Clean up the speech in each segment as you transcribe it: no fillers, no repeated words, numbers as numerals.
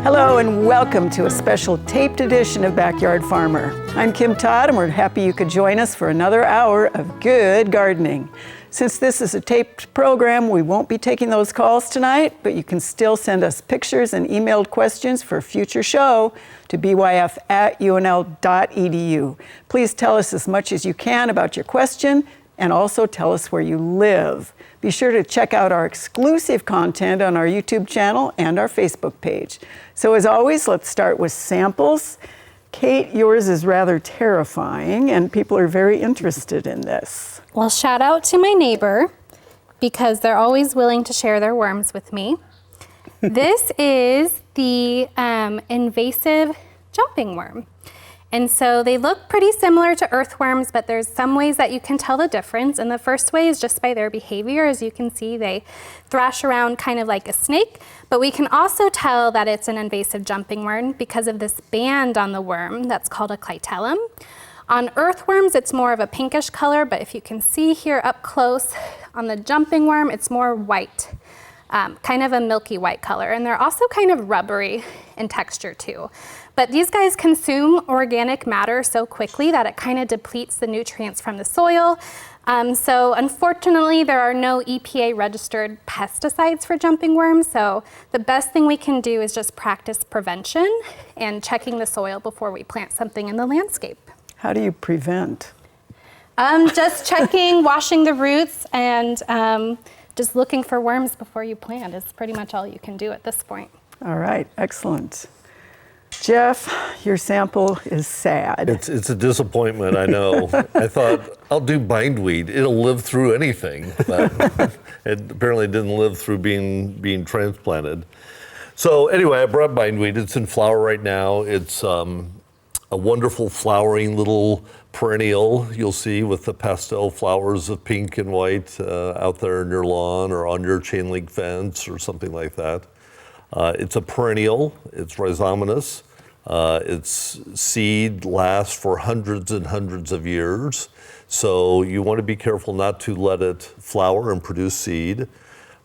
Hello and welcome to a special taped edition of Backyard Farmer. I'm Kim Todd and we're happy you could join us for another hour of good gardening. Since this is a taped program, we won't be taking those calls tonight, but you can still send us pictures and emailed questions for a future show to byf@unl.edu. Please tell us as much as you can about your question and also tell us where you live. Be sure to check out our exclusive content on our YouTube channel and our Facebook page. So as always, let's start with samples. Kait, yours is rather terrifying and people are very interested in this. Well, shout out to my neighbor because they're always willing to share their worms with me. This is the invasive jumping worm. And so they look pretty similar to earthworms, but there's some ways that you can tell the difference. And the first way is just by their behavior. As you can see, they thrash around kind of like a snake, but we can also tell that it's an invasive jumping worm because of this band on the worm that's called a clitellum. On earthworms, it's more of a pinkish color, but if you can see here up close, on the jumping worm, it's more white, kind of a milky white color. And they're also kind of rubbery in texture too. But these guys consume organic matter so quickly that it kind of depletes the nutrients from the soil. So unfortunately, there are no EPA registered pesticides for jumping worms. So the best thing we can do is just practice prevention and checking the soil before we plant something in the landscape. How do you prevent? Just checking, washing the roots, and just looking for worms before you plant is pretty much all you can do at this point. All right, excellent. Jeff, your sample is sad. It's a disappointment, I know. I thought, I'll do bindweed. It'll live through anything. But it apparently didn't live through being transplanted. So anyway, I brought bindweed. It's in flower right now. It's a wonderful flowering little perennial you'll see with the pastel flowers of pink and white out there in your lawn or on your chain link fence or something like that. It's a perennial, it's rhizomatous, its seed lasts for hundreds and hundreds of years. So you want to be careful not to let it flower and produce seed.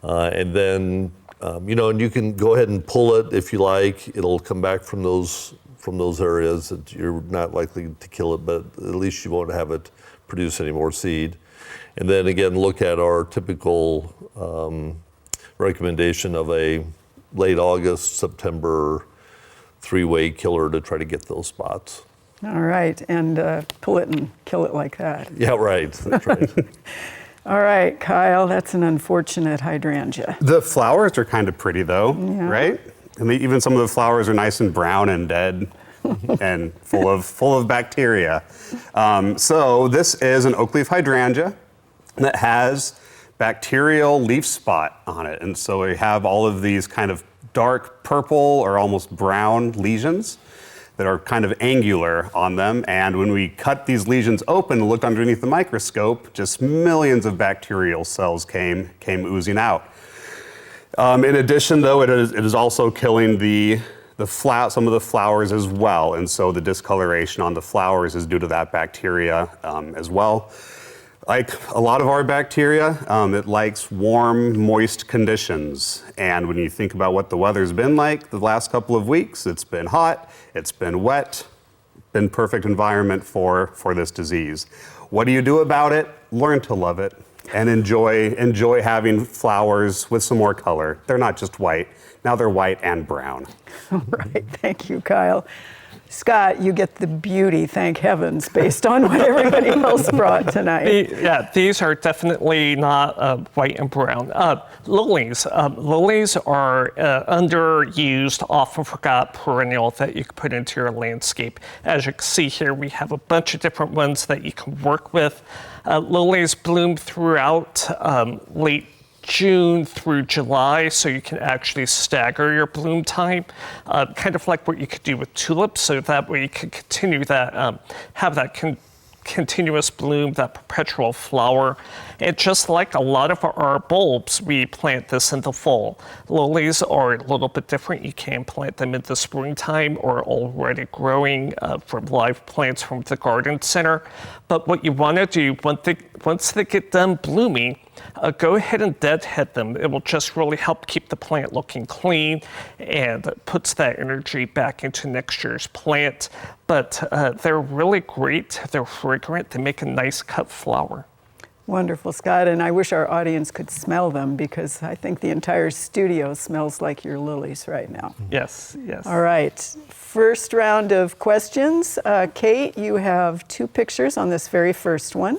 And then, and you can go ahead and pull it if you like. It'll come back from those areas. You're not likely to kill it, but at least you won't have it produce any more seed. And then again, look at our typical recommendation of a late August, September 3-way killer to try to get those spots. All right, and pull it and kill it like that. Yeah, right, that's right. All right, Kyle, that's an unfortunate hydrangea. The flowers are kind of pretty though, right? And even some of the flowers are nice and brown and dead and full of bacteria. So this is an oak leaf hydrangea that has bacterial leaf spot on it. And so we have all of these kind of dark purple or almost brown lesions that are kind of angular on them. And when we cut these lesions open and looked underneath the microscope, just millions of bacterial cells came oozing out. In addition, though, it is also killing some of the flowers as well. And so the discoloration on the flowers is due to that bacteria as well. Like a lot of our bacteria, it likes warm, moist conditions. And when you think about what the weather's been like the last couple of weeks, it's been hot, it's been wet, been perfect environment for this disease. What do you do about it? Learn to love it and enjoy having flowers with some more color. They're not just white, now they're white and brown. All right, thank you, Kyle. Scott, you get the beauty, thank heavens, based on what everybody else brought tonight. These are definitely not white and brown. Lilies. Lilies are underused, often forgot perennial that you can put into your landscape. As you can see here, we have a bunch of different ones that you can work with. Lilies bloom throughout late June through July, so you can actually stagger your bloom time, kind of like what you could do with tulips, so that way you can continue that, have that continuous bloom, that perpetual flower. And just like a lot of our bulbs, we plant this in the fall. Lilies are a little bit different. You can plant them in the springtime or already growing from live plants from the garden center. But what you want to do, once they get done blooming, go ahead and deadhead them. It will just really help keep the plant looking clean and puts that energy back into next year's plant. But they're really great. They're fragrant. They make a nice cut flower. Wonderful, Scott. And I wish our audience could smell them because I think the entire studio smells like your lilies right now. Yes, yes. All right. First round of questions. Kait, you have 2 pictures on this very first one.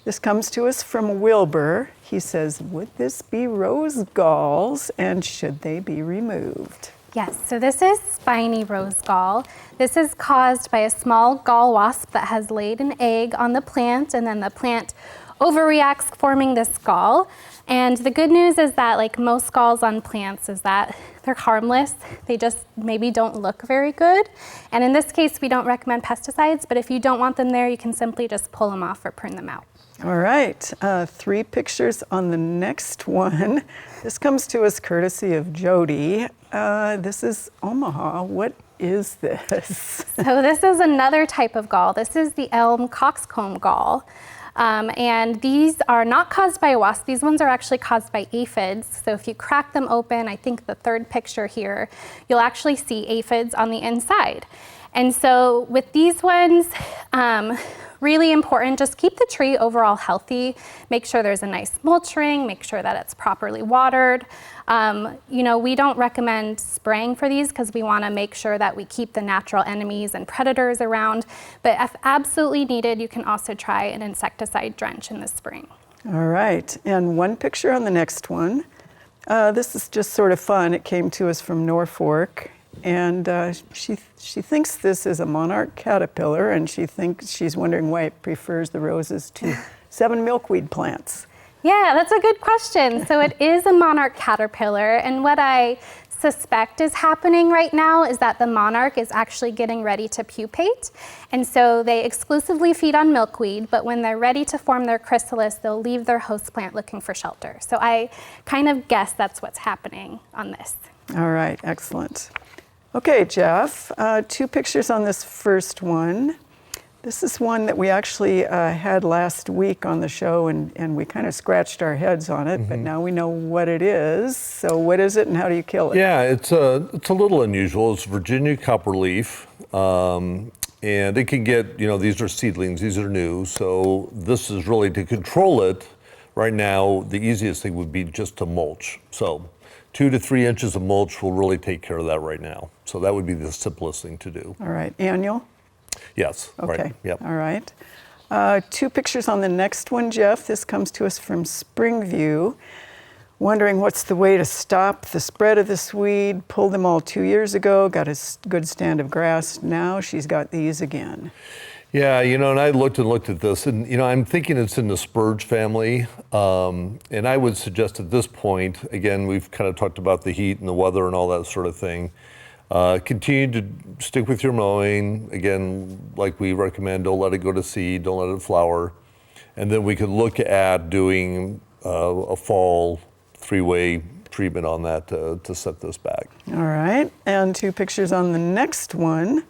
This comes to us from Wilbur. He says, would this be rose galls and should they be removed? Yes, so this is spiny rose gall. This is caused by a small gall wasp that has laid an egg on the plant, and then the plant overreacts, forming this gall. And the good news is that, like most galls on plants, is that they're harmless. They just maybe don't look very good. And in this case, we don't recommend pesticides, but if you don't want them there, you can simply just pull them off or prune them out. All right, 3 pictures on the next one. This comes to us courtesy of Jody. This is Omaha. What is this? So this is another type of gall. This is the elm coxcomb gall. And these are not caused by a wasp. These ones are actually caused by aphids. So if you crack them open, I think the third picture here, you'll actually see aphids on the inside. And so with these ones, really important, just keep the tree overall healthy. Make sure there's a nice mulch ring, make sure that it's properly watered. We don't recommend spraying for these because we want to make sure that we keep the natural enemies and predators around. But if absolutely needed, you can also try an insecticide drench in the spring. All right, and 1 picture on the next one. This is just sort of fun. It came to us from Norfolk. And she thinks this is a monarch caterpillar, and she's wondering why it prefers the roses to 7 milkweed plants. Yeah, that's a good question. So it is a monarch caterpillar, and what I suspect is happening right now is that the monarch is actually getting ready to pupate, and so they exclusively feed on milkweed, but when they're ready to form their chrysalis, they'll leave their host plant looking for shelter. So I kind of guess that's what's happening on this. All right, excellent. Okay, Jeff, 2 pictures on this first one. This is one that we actually had last week on the show, and we kind of scratched our heads on it, but now we know what it is. So what is it and how do you kill it? Yeah, it's a little unusual. It's Virginia copperleaf, and it can get, these are seedlings, these are new, so this is really to control it. Right now, the easiest thing would be just to mulch. So 2 to 3 inches of mulch will really take care of that right now. So that would be the simplest thing to do. All right, annual? Yes. Okay, right. Yep. All right. 2 pictures on the next one, Jeff. This comes to us from Springview. Wondering what's the way to stop the spread of this weed. Pulled them all 2 years ago, got a good stand of grass. Now she's got these again. Yeah, and I looked at this, and I'm thinking it's in the spurge family, and I would suggest at this point, again, we've kind of talked about the heat and the weather and all that sort of thing. Continue to stick with your mowing. Again, like we recommend, don't let it go to seed, don't let it flower, and then we could look at doing a fall 3-way treatment on that to set this back. All right, and 2 pictures on the next one.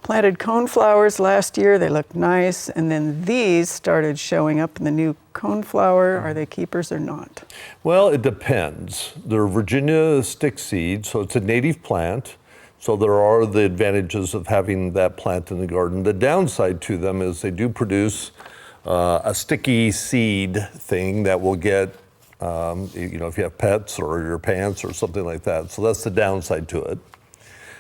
Planted coneflowers last year, they looked nice, and then these started showing up in the new coneflower. Are they keepers or not? Well, it depends. They're Virginia stick seed, so it's a native plant. So there are the advantages of having that plant in the garden. The downside to them is they do produce a sticky seed thing that will get, if you have pets or your pants or something like that. So that's the downside to it.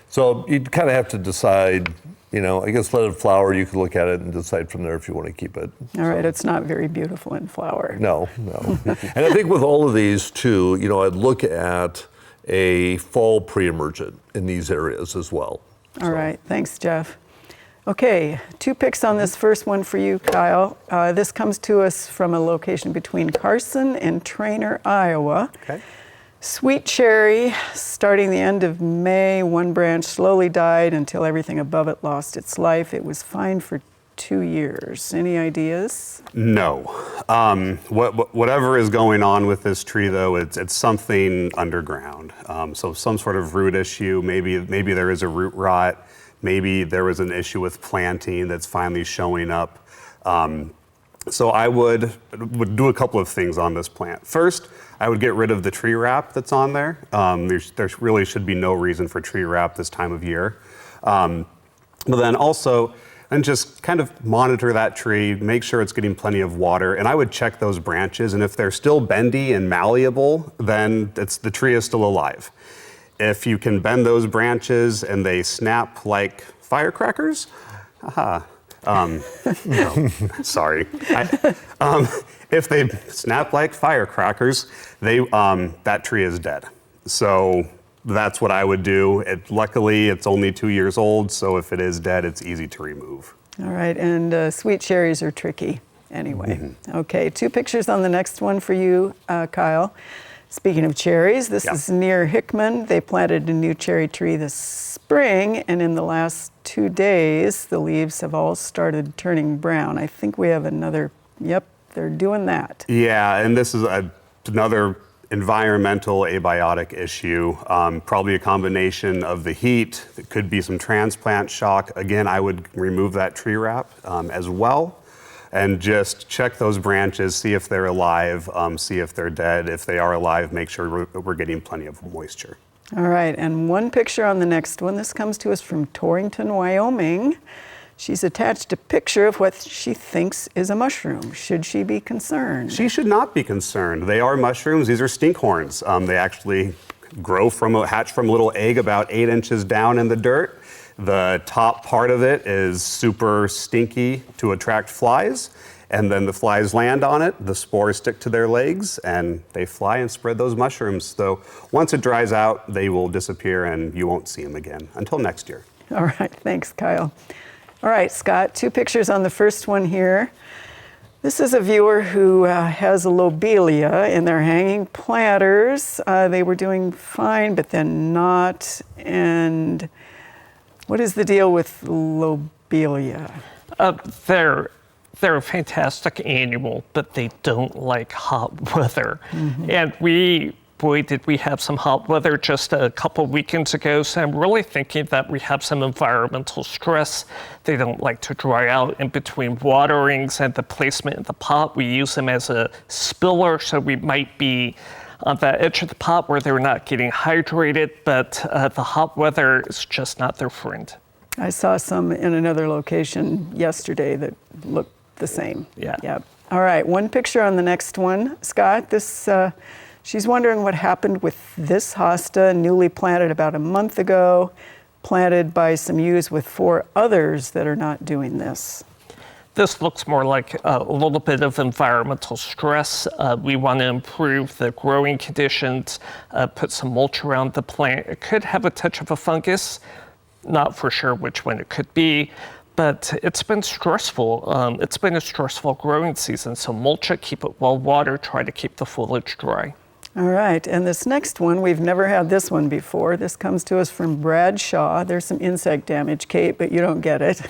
So you kind of have to decide, I guess let it flower. You can look at it and decide from there if you want to keep it. All right, it's not very beautiful in flower. No. And I think with all of these too, I'd look at a fall pre-emergent in these areas as well. All right, thanks, Jeff. Okay, 2 picks on this first one for you, Kyle. This comes to us from a location between Carson and Trainer, Iowa. Okay. Sweet cherry, starting the end of May, one branch slowly died until everything above it lost its life. It was fine for 2 years. Any ideas? No. Whatever is going on with this tree, though, it's something underground. So some sort of root issue. Maybe there is a root rot. Maybe there was an issue with planting that's finally showing up. So I would do a couple of things on this plant. First, I would get rid of the tree wrap that's on there. There really should be no reason for tree wrap this time of year. But then also, and just kind of monitor that tree, make sure it's getting plenty of water, and I would check those branches, and if they're still bendy and malleable, then the tree is still alive. If you can bend those branches and they snap like firecrackers, no, sorry. If they snap like firecrackers, that tree is dead. So that's what I would do. Luckily, it's only 2 years old, so if it is dead, it's easy to remove. All right, and sweet cherries are tricky anyway. Okay, 2 pictures on the next one for you, Kyle. Speaking of cherries, this is near Hickman. They planted a new cherry tree this spring, and in the last 2 days, the leaves have all started turning brown. I think we have another, yep, they're doing that. Yeah, and this is another environmental abiotic issue, probably a combination of the heat. It could be some transplant shock. Again, I would remove that tree wrap as well, and just check those branches, see if they're alive, see if they're dead. If they are alive, make sure we're getting plenty of moisture. All right, and 1 picture on the next one. This comes to us from Torrington, Wyoming. She's attached a picture of what she thinks is a mushroom. Should she be concerned? She should not be concerned. They are mushrooms. These are stinkhorns. They actually hatch from a little egg about 8 inches down in the dirt. The top part of it is super stinky to attract flies. And then the flies land on it, the spores stick to their legs, and they fly and spread those mushrooms. So once it dries out, they will disappear and you won't see them again until next year. All right, thanks, Kyle. All right, Scott, 2 pictures on the first one here. This is a viewer who has a lobelia in their hanging planters. They were doing fine, but then not. And what is the deal with lobelia? They're a fantastic annual, but they don't like hot weather. And boy, did we have some hot weather just a couple weekends ago. So I'm really thinking that we have some environmental stress. They don't like to dry out in between waterings, and the placement in the pot, we use them as a spiller. So we might be on the edge of the pot where they're not getting hydrated, but the hot weather is just not their friend. I saw some in another location yesterday that looked the same. Yeah. All right, 1 picture on the next one. Scott, this she's wondering what happened with this hosta, newly planted about a month ago, planted by some ewes with 4 others that are not doing this. This looks more like a little bit of environmental stress. We want to improve the growing conditions, put some mulch around the plant. It could have a touch of a fungus, not for sure which one it could be, but it's been stressful. It's been a stressful growing season, so mulch it, keep it well watered, try to keep the foliage dry. All right, and this next one, we've never had this one before. This comes to us from Bradshaw. There's some insect damage, Kait, but you don't get it.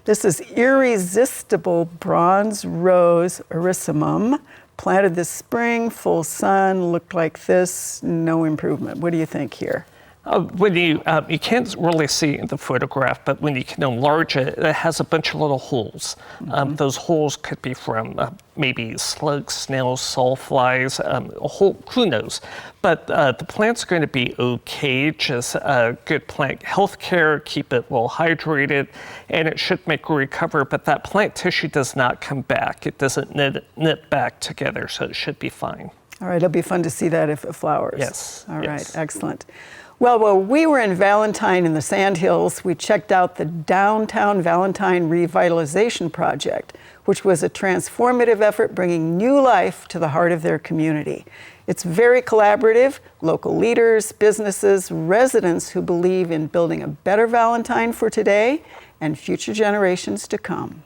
This is irresistible bronze rose erysimum. Planted this spring, full sun, looked like this, no improvement. What do you think here? When you can't really see in the photograph, but when you can enlarge it, it has a bunch of little holes. Those holes could be from maybe slugs, snails, sawflies, who knows. But the plant's going to be okay, just good plant health care, keep it well hydrated, and it should make a recover, but that plant tissue does not come back. It doesn't knit back together, so it should be fine. All right, it'll be fun to see that if it flowers. Yes. All right, yes. Excellent. Well, we were in Valentine in the Sandhills. We checked out the Downtown Valentine Revitalization Project, which was a transformative effort bringing new life to the heart of their community. It's very collaborative, local leaders, businesses, residents who believe in building a better Valentine for today and future generations to come.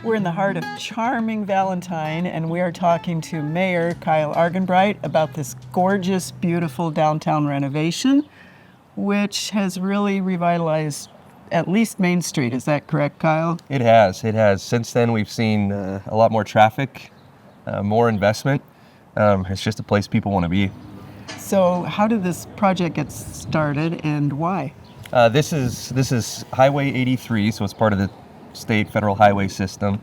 We're in the heart of charming Valentine, and we are talking to Mayor Kyle Argenbright about this gorgeous, beautiful downtown renovation, which has really revitalized at least Main Street. Is that correct, Kyle? It has. Since then, we've seen a lot more traffic, more investment. It's just a place people want to be. So how did this project get started and why? This is Highway 83, so it's part of the state federal highway system.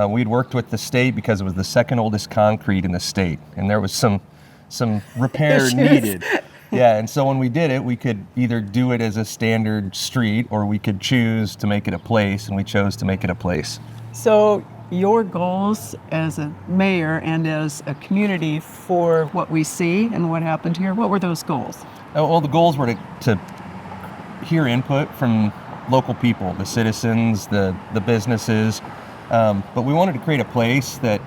We'd worked with the state because it was the second oldest concrete in the state, and there was some repair needed. Yeah, and so when we did it, we could either do it as a standard street, or we could choose to make it a place, and we chose to make it a place. So your goals as a mayor and as a community for what we see and what happened here, what were those goals? Well, the goals were to hear input from local people, the citizens, the businesses, but we wanted to create a place that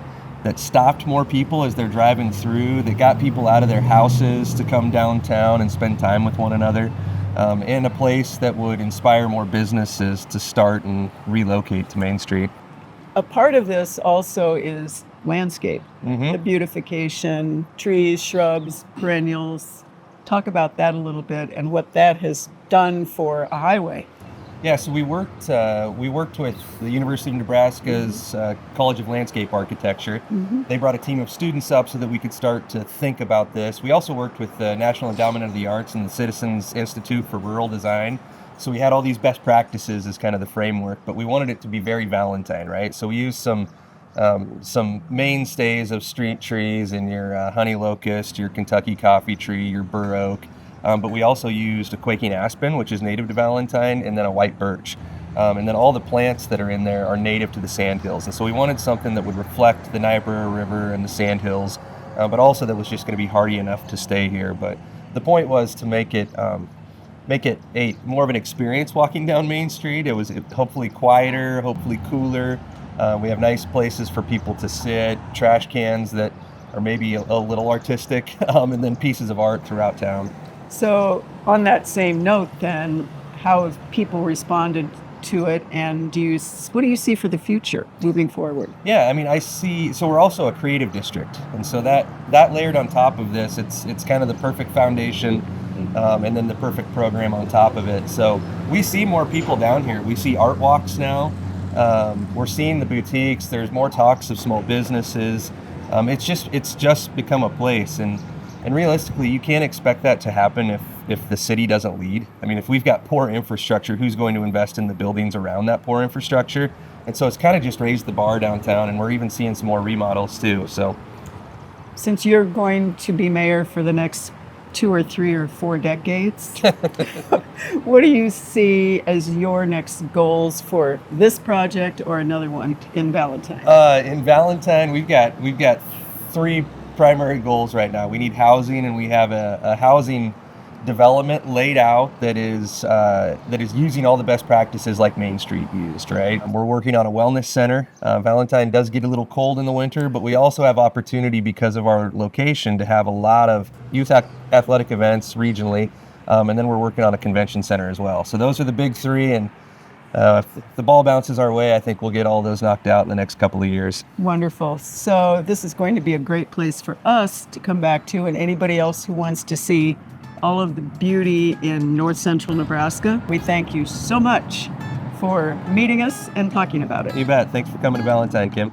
stopped more people as they're driving through, that got people out of their houses to come downtown and spend time with one another, and a place that would inspire more businesses to start and relocate to Main Street. A part of this also is landscape, the beautification, trees, shrubs, perennials. Talk about that a little bit and what that has done for a highway. Yeah, so we worked with the University of Nebraska's College of Landscape Architecture. They brought a team of students up so that we could start to think about this. We also worked with the National Endowment of the Arts and the Citizens Institute for Rural Design. So we had all these best practices as kind of the framework, but we wanted it to be very Valentine, right? So we used some mainstays of street trees in your honey locust, your Kentucky coffee tree, your bur oak. But we also used a quaking aspen, which is native to Valentine, and then a white birch. And then all the plants that are in there are native to the Sandhills. And so we wanted something that would reflect the Niobrara River and the Sandhills, but also that was just going to be hardy enough to stay here. But the point was to make it a more of an experience walking down Main Street. It was hopefully quieter, hopefully cooler. We have nice places for people to sit, trash cans that are maybe a little artistic, and then pieces of art throughout town. So on that same note then, how have people responded to it, and what do you see for the future moving forward? Yeah, I mean, so we're also a creative district, and so that layered on top of this, it's kind of the perfect foundation, and then the perfect program on top of it. So we see more people down here. We see art walks now. We're seeing the boutiques. There's more talks of small businesses. It's just become a place, and realistically, you can't expect that to happen if the city doesn't lead. I mean, if we've got poor infrastructure, who's going to invest in the buildings around that poor infrastructure? And so it's kind of just raised the bar downtown, and we're even seeing some more remodels too. So, since you're going to be mayor for the next 2 or 3 or 4 decades, what do you see as your next goals for this project or another one in Valentine? In Valentine, we've got 3 primary goals right now. We need housing, and we have a housing development laid out that is using all the best practices like Main Street used, right? We're working on a wellness center. Valentine does get a little cold in the winter, but we also have opportunity because of our location to have a lot of youth athletic events regionally, and then we're working on a convention center as well. So those are the big 3, and if the ball bounces our way, I think we'll get all those knocked out in the next couple of years. Wonderful. So this is going to be a great place for us to come back to, and anybody else who wants to see all of the beauty in north central Nebraska. We thank you so much for meeting us and talking about it. You bet. Thanks for coming to Valentine, Kim.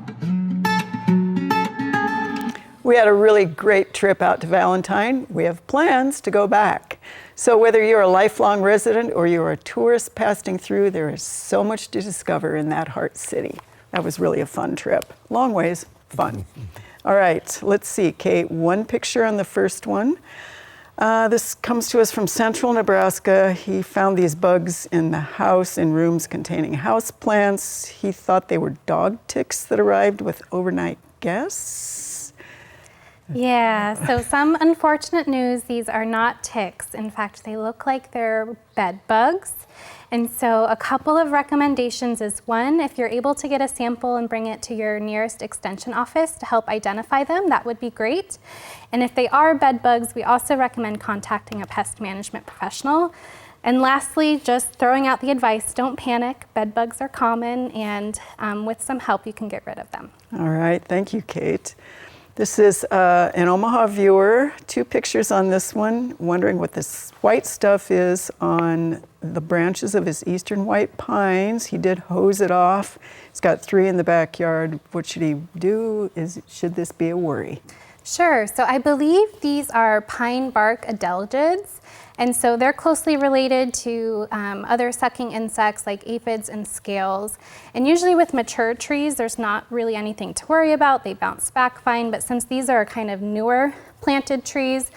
We had a really great trip out to Valentine. We have plans to go back. So whether you're a lifelong resident or you're a tourist passing through, there is so much to discover in that heart city. That was really a fun trip. Long ways, fun. All right, let's see, Kait, one picture on the first one. This comes to us from central Nebraska. He found these bugs in the house in rooms containing house plants. He thought they were dog ticks that arrived with overnight guests. Yeah, so some unfortunate news. These are not ticks. In fact, they look like they're bed bugs. And so a couple of recommendations is, one, if you're able to get a sample and bring it to your nearest extension office to help identify them, that would be great. And if they are bed bugs, we also recommend contacting a pest management professional. And lastly, just throwing out the advice, don't panic. Bed bugs are common, and with some help, you can get rid of them. All right, thank you, Kait. This is an Omaha viewer, 2 pictures on this one, wondering what this white stuff is on the branches of his eastern white pines. He did hose it off. He's got 3 in the backyard. What should he do? Should this be a worry? Sure. So I believe these are pine bark adelgids. And so they're closely related to other sucking insects like aphids and scales. And usually with mature trees, there's not really anything to worry about. They bounce back fine. But since these are kind of newer planted trees,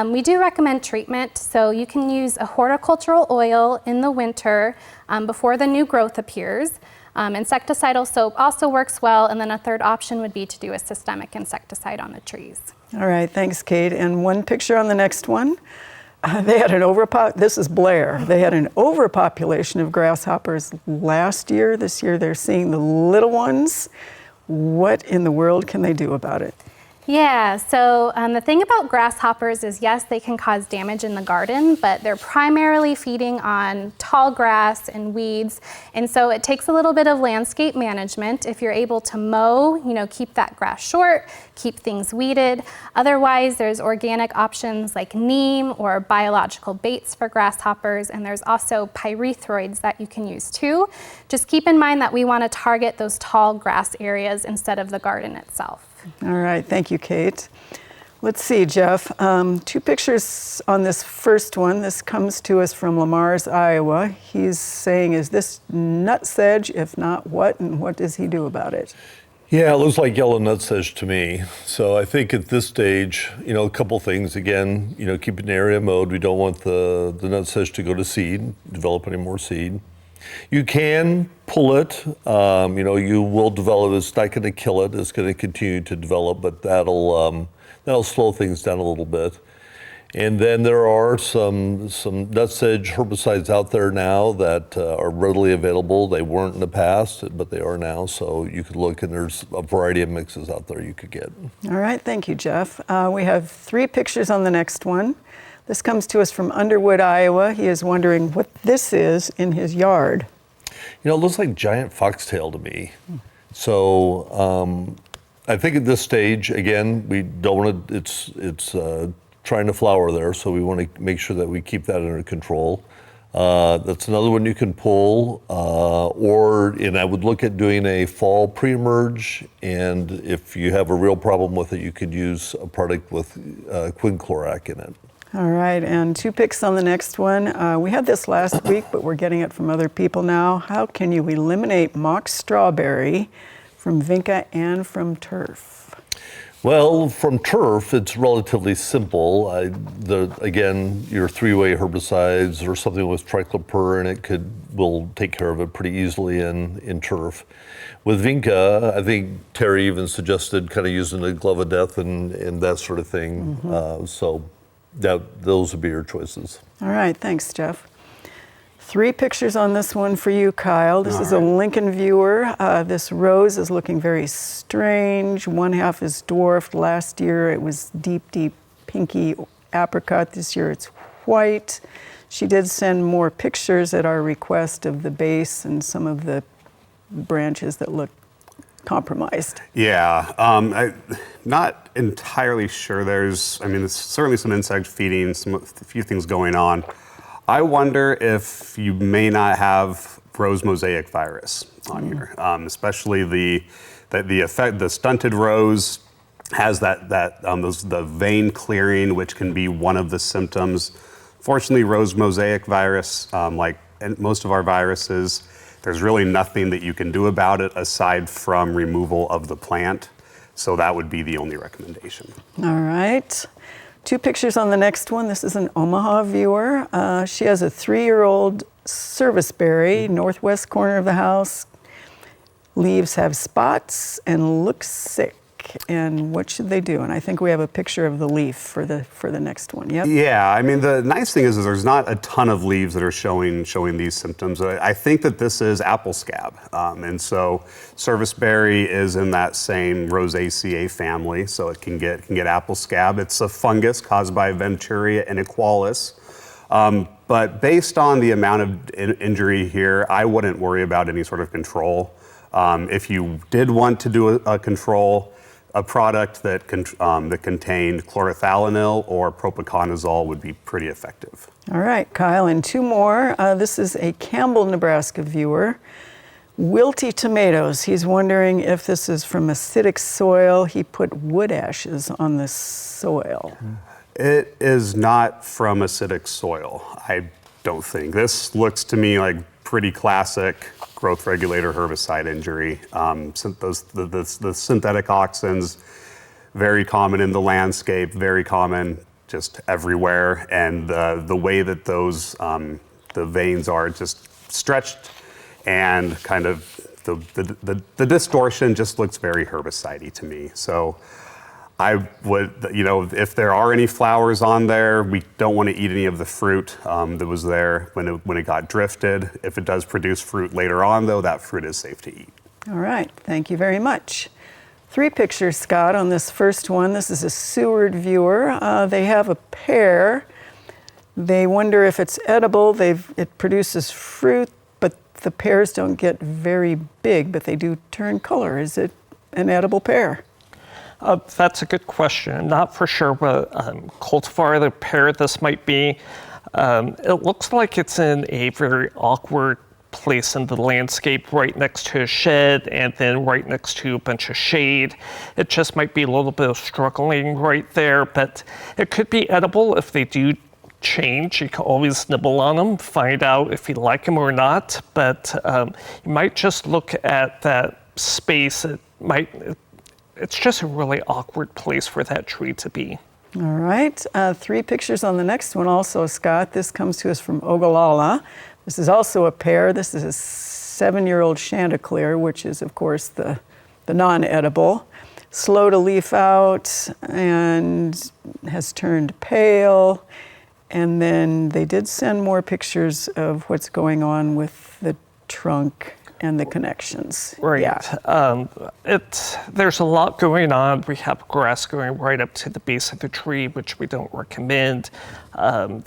we do recommend treatment. So you can use a horticultural oil in the winter before the new growth appears. Insecticidal soap also works well. And then a third option would be to do a systemic insecticide on the trees. All right, thanks, Kait. And one picture on the next one. They had this is Blair. They had an overpopulation of grasshoppers last year. This year they're seeing the little ones. What in the world can they do about it? Yeah, so the thing about grasshoppers is, yes, they can cause damage in the garden, but they're primarily feeding on tall grass and weeds. And so it takes a little bit of landscape management. If you're able to mow, keep that grass short, keep things weeded. Otherwise, there's organic options like neem or biological baits for grasshoppers. And there's also pyrethroids that you can use too. Just keep in mind that we want to target those tall grass areas instead of the garden itself. All right, thank you, Kait. Let's see, Jeff. 2 pictures on this first one. This comes to us from Lamar's, Iowa. He's saying, is this nutsedge? If not, what? And what does he do about it? Yeah, it looks like yellow nutsedge to me. So I think at this stage, a couple things. Again, keeping the area mowed. We don't want the nutsedge to go to seed, develop any more seed. You can pull it, you will develop. It's not going to kill it. It's going to continue to develop, but that'll slow things down a little bit. And then there are some nutsedge herbicides out there now that are readily available. They weren't in the past, but they are now. So you could look, and there's a variety of mixes out there you could get. All right, thank you, Jeff. We have 3 pictures on the next one. This comes to us from Underwood, Iowa. He is wondering what this is in his yard. It looks like giant foxtail to me. So I think at this stage, again, we don't want to, it's trying to flower there, so we want to make sure that we keep that under control. That's another one you can pull, and I would look at doing a fall pre-emerge, and if you have a real problem with it, you could use a product with quinclorac in it. All right, and 2 picks on the next one. We had this last week, but we're getting it from other people now. How can you eliminate mock strawberry from vinca and from turf? Well, from turf, it's relatively simple. Again, your 3-way herbicides or something with triclopyr in it will take care of it pretty easily in turf. With vinca, I think Terry even suggested kind of using the glove of death and that sort of thing. So those would be your choices. All right, thanks, Jeff. 3 pictures on this one for you, Kyle. This is a Lincoln viewer. This rose is looking very strange. One half is dwarfed. Last year it was deep pinky apricot. This year it's white. She did send more pictures at our request of the base and some of the branches that look compromised. Yeah, I'm not entirely sure. There's certainly some insect feeding, a few things going on. I wonder if you may not have rose mosaic virus on here, especially the stunted rose has the vein clearing, which can be one of the symptoms. Fortunately, rose mosaic virus, like most of our viruses, there's really nothing that you can do about it aside from removal of the plant. So that would be the only recommendation. All right. 2 pictures on the next one. This is an Omaha viewer. She has a 3-year-old serviceberry, northwest corner of the house. Leaves have spots and looks sick. And what should they do? And I think we have a picture of the leaf for the next one. Yep. Yeah, the nice thing is there's not a ton of leaves that are showing these symptoms. I think that this is apple scab, and so serviceberry is in that same Rosaceae family, so it can get apple scab. It's a fungus caused by Venturia inequalis. But based on the amount of injury here, I wouldn't worry about any sort of control. If you did want to do a control, a product that contained chlorothalonil or propiconazole would be pretty effective. All right, Kyle, and 2 more. This is a Campbell, Nebraska viewer. Wilty tomatoes. He's wondering if this is from acidic soil. He put wood ashes on the soil. It is not from acidic soil, I don't think. This looks to me like pretty classic growth regulator herbicide injury. The synthetic auxins, very common in the landscape, very common just everywhere. And the way that those, the veins are just stretched and kind of the distortion just looks very herbicide-y to me. So I would, if there are any flowers on there, we don't want to eat any of the fruit that was there when it got drifted. If it does produce fruit later on, though, that fruit is safe to eat. All right, thank you very much. 3 pictures, Scott, on this first one. This is a Seward viewer. They have a pear. They wonder if it's edible. It produces fruit, but the pears don't get very big, but they do turn color. Is it an edible pear? That's a good question. I'm not for sure what cultivar the pear this might be. It looks like it's in a very awkward place in the landscape, right next to a shed and then right next to a bunch of shade. It just might be a little bit of struggling right there, but it could be edible if they do change. You can always nibble on them, find out if you like them or not, but you might just look at that space. It's just a really awkward place for that tree to be. All right, 3 pictures on the next one also, Scott. This comes to us from Ogallala. This is also a pear. This is a 7-year-old Chanticleer, which is, of course, the non-edible. Slow to leaf out and has turned pale. And then they did send more pictures of what's going on with the trunk and the connections. Right. Yeah. There's a lot going on. We have grass going right up to the base of the tree, which we don't recommend. Half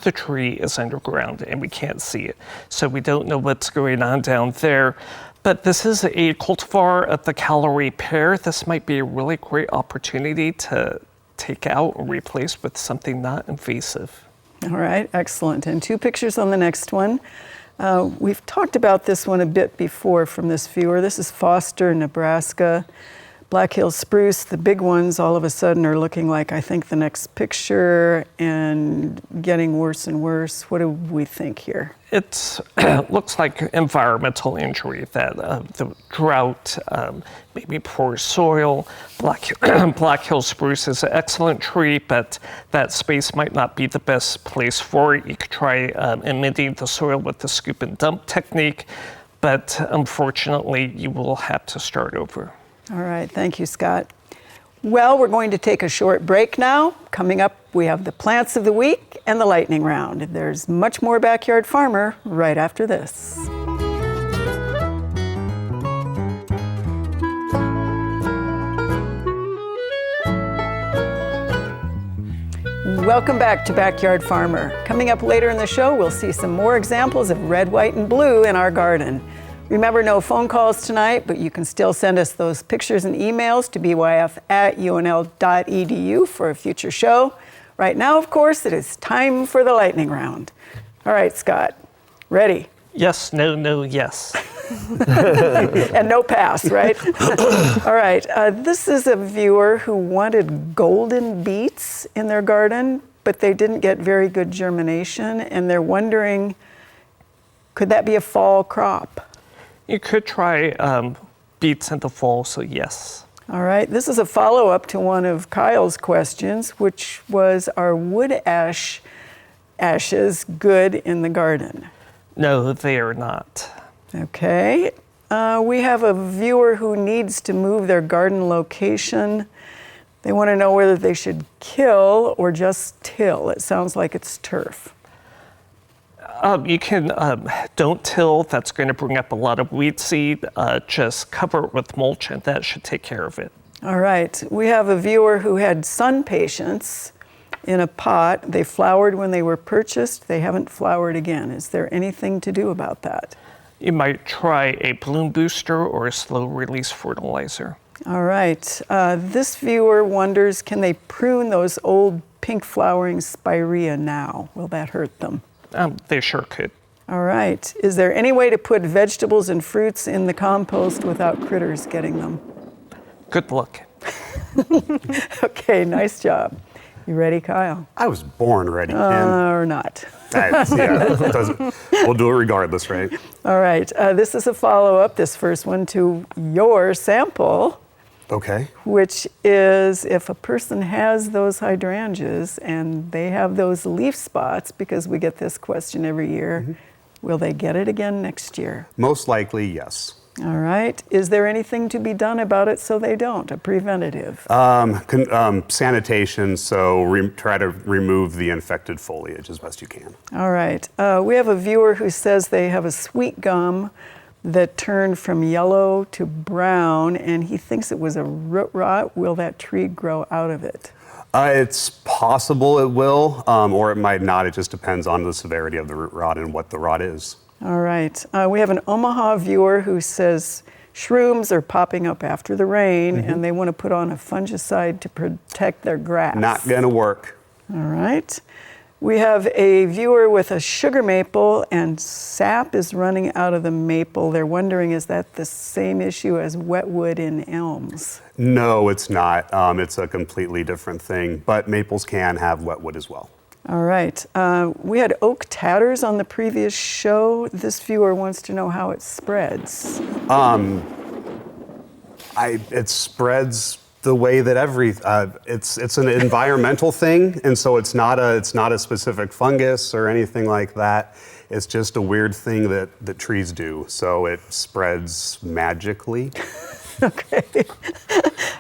the tree is underground and we can't see it. So we don't know what's going on down there. But this is a cultivar of the calorie pear. This might be a really great opportunity to take out and replace with something not invasive. All right, excellent. And 2 pictures on the next one. We've talked about this one a bit before from this viewer. This is Foster, Nebraska. Black Hill spruce, the big ones all of a sudden are looking like, I think, the next picture and getting worse and worse. What do we think here? It looks like environmental injury, that the drought, maybe poor soil. Black Hill spruce is an excellent tree, but that space might not be the best place for it. You could try emitting the soil with the scoop and dump technique, but unfortunately, you will have to start over. All right, thank you, Scott. Well, we're going to take a short break now. Coming up, we have the plants of the week and the lightning round. There's much more Backyard Farmer right after this. Welcome back to Backyard Farmer. Coming up later in the show, we'll see some more examples of red, white, and blue in our garden. Remember, no phone calls tonight, but you can still send us those pictures and emails to byf@unl.edu for a future show. Right now, of course, it is time for the lightning round. All right, Scott, ready? Yes, no, no, yes. And no pass, right? All right, this is a viewer who wanted golden beets in their garden, but they didn't get very good germination, and they're wondering, could that be a fall crop? You could try beets in the fall, so yes. All right, this is a follow-up to one of Kyle's questions, which was, are wood ashes good in the garden? No, they are not. Okay, we have a viewer who needs to move their garden location. They want to know whether they should kill or just till. It sounds like it's turf. You can, don't till, that's going to bring up a lot of weed seed. Just cover it with mulch and that should take care of it. All right, we have a viewer who had sun patience in a pot. They flowered when they were purchased. They haven't flowered again. Is there anything to do about that? You might try a bloom booster or a slow release fertilizer. All right, this viewer wonders, can they prune those old pink flowering spirea now? Will that hurt them? They sure could. All right. Is there any way to put vegetables and fruits in the compost without critters getting them? Good luck. Okay, nice job. You ready, Kyle? I was born ready, Kim. Or not? We'll do it regardless, right? All right. This is a follow-up, this first one, to your sample, Okay. which is if a person has those hydrangeas and they have those leaf spots, because we get this question every year, will they get it again next year? Most likely, yes. All right. Is there anything to be done about it so they don't, a preventative? Sanitation, so try to remove the infected foliage as best you can. All right. We have a viewer who says they have a sweet gum that turned from yellow to brown, and he thinks it was a root rot. Will that tree grow out of it? It's possible it will, or it might not. It just depends on the severity of the root rot and what the rot is. All right. We have an Omaha viewer who says shrooms are popping up after the rain, and they want to put on a fungicide to protect their grass. Not going to work. All right. We have a viewer with a sugar maple, and sap is running out of the maple. They're wondering, is that the same issue as wetwood in elms? No, it's not. It's a completely different thing, but maples can have wetwood as well. All right. We had oak tatters on the previous show. This viewer wants to know how it spreads. It spreads the way that it's an environmental thing, and so it's not a specific fungus or anything like that. It's just a weird thing that trees do. So it spreads magically. Okay.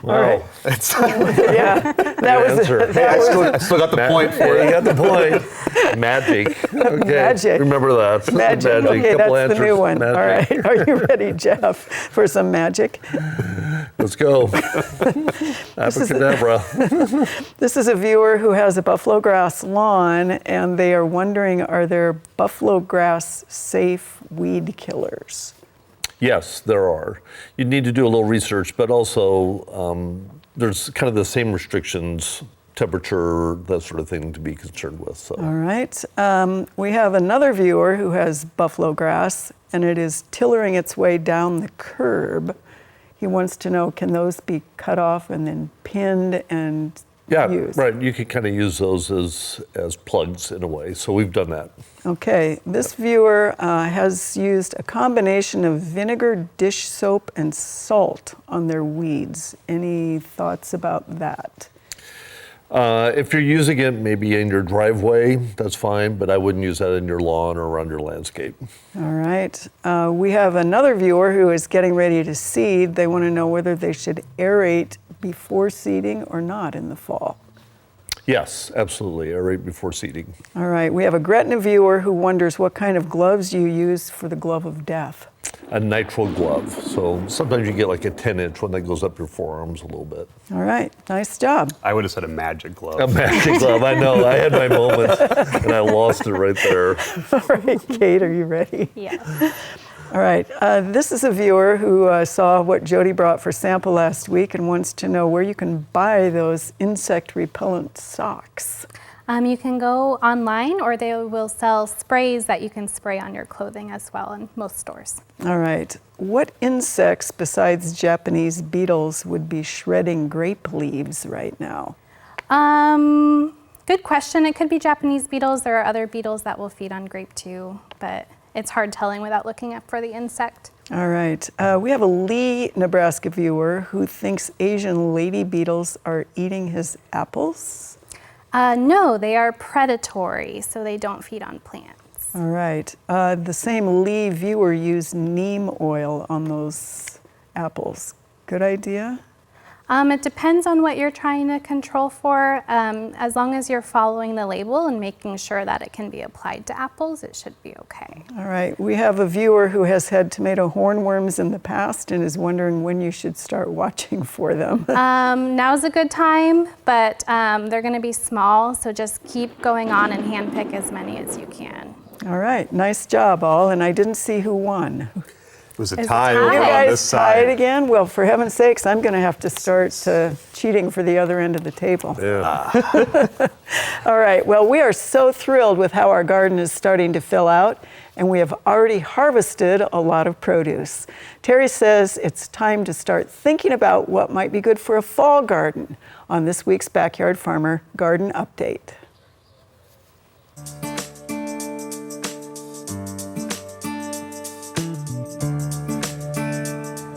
Wow. All right. Yeah, that was answer. I still got the point for Yeah, it. you got the point. Magic. Okay. Magic. Remember that. magic. Okay, Couple that's the new answers. one. Magic. All right. Are you ready, Jeff, for some magic? Let's go. Abracadabra. This is a viewer who has a buffalo grass lawn, and they are wondering, are there buffalo grass safe weed killers? Yes, there are. You need to do a little research, but also there's kind of the same restrictions, temperature, that sort of thing to be concerned with. So. All right. We have another viewer who has buffalo grass, and it is tillering its way down the curb. He wants to know, can those be cut off and then pinned and used? Right. You can kind of use those as plugs in a way. So we've done that. Okay. This viewer has used a combination of vinegar, dish soap, and salt on their weeds. Any thoughts about that? If you're using it maybe in your driveway, that's fine, but I wouldn't use that in your lawn or around your landscape. All right. We have another viewer who is getting ready to seed. They want to know whether they should aerate before seeding or not in the fall. Yes, absolutely. Aerate before seeding. All right. We have a Gretna viewer who wonders what kind of gloves you use for the glove of death. A nitrile glove. So sometimes you get like a 10-inch one that goes up your forearms a little bit. All right. Nice job. I would have said a magic glove. A magic glove. I know. I had my moment and I lost it right there. All right. Kate, are you ready? Yes. All right. This is a viewer who saw what Jody brought for sample last week and wants to know where you can buy those insect repellent socks. You can go online, or they will sell sprays that you can spray on your clothing as well in most stores. All right. What insects besides Japanese beetles would be shredding grape leaves right now? Good question. It could be Japanese beetles. There are other beetles that will feed on grape too, but it's hard telling without looking up for the insect. All right. We have a Lee, Nebraska viewer who thinks Asian lady beetles are eating his apples. No, they are predatory, so they don't feed on plants. All right. The same Lee viewer used neem oil on those apples. Good idea? It depends on what you're trying to control for. As long as you're following the label and making sure that it can be applied to apples, it should be okay. All right. We have a viewer who has had tomato hornworms in the past and is wondering when you should start watching for them. Now's a good time, but they're going to be small, so just keep going on and handpick as many as you can. All right. Nice job, all. And I didn't see who won. was a It's tie a tie. over You on guys this tied side. again? Well, for heaven's sakes, I'm going to have to start cheating for the other end of the table. Yeah. All right, well, we are so thrilled with how our garden is starting to fill out, and we have already harvested a lot of produce. Terry says it's time to start thinking about what might be good for a fall garden on this week's Backyard Farmer Garden Update.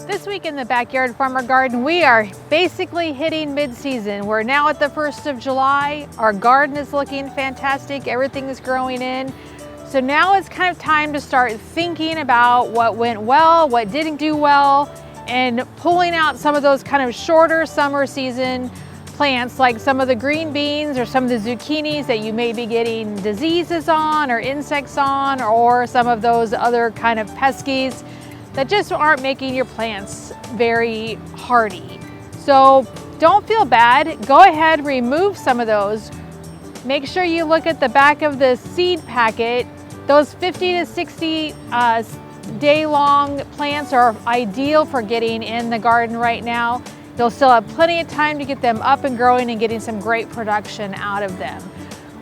This week in the Backyard Farmer Garden, we are basically hitting mid-season. We're now at the 1st of July. Our garden is looking fantastic. Everything is growing in. So now it's kind of time to start thinking about what went well, what didn't do well, and pulling out some of those kind of shorter summer season plants like some of the green beans or some of the zucchinis that you may be getting diseases on or insects on, or some of those other kind of peskies that just aren't making your plants very hardy. So don't feel bad. Go ahead, remove some of those. Make sure you look at the back of the seed packet. Those 50 to 60 day long plants are ideal for getting in the garden right now. You'll still have plenty of time to get them up and growing and getting some great production out of them.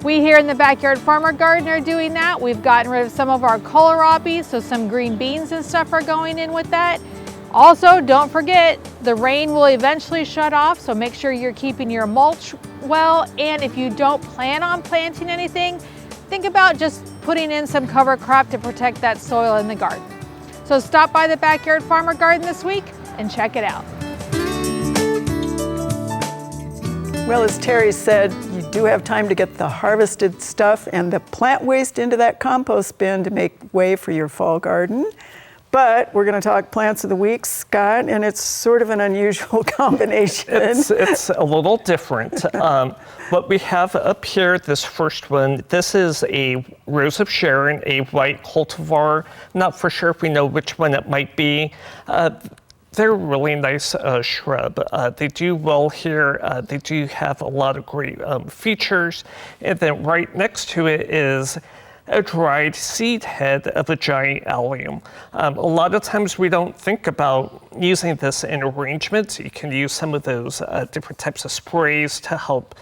We here in the Backyard Farmer Garden are doing that. We've gotten rid of some of our kohlrabi, so some green beans and stuff are going in with that. Also, don't forget, the rain will eventually shut off, so make sure you're keeping your mulch well. And if you don't plan on planting anything, think about just putting in some cover crop to protect that soil in the garden. So stop by the Backyard Farmer Garden this week and check it out. Well, as Terry said, you do have time to get the harvested stuff and the plant waste into that compost bin to make way for your fall garden. But we're going to talk plants of the week, Scott, and it's sort of an unusual combination. It's a little different. What we have up here, this first one, this is a Rose of Sharon, a white cultivar. Not for sure if we know which one it might be. They're a really nice shrub. They do well here. They do have a lot of great features. And then right next to it is a dried seed head of a giant allium. A lot of times we don't think about using this in arrangements. You can use some of those different types of sprays to help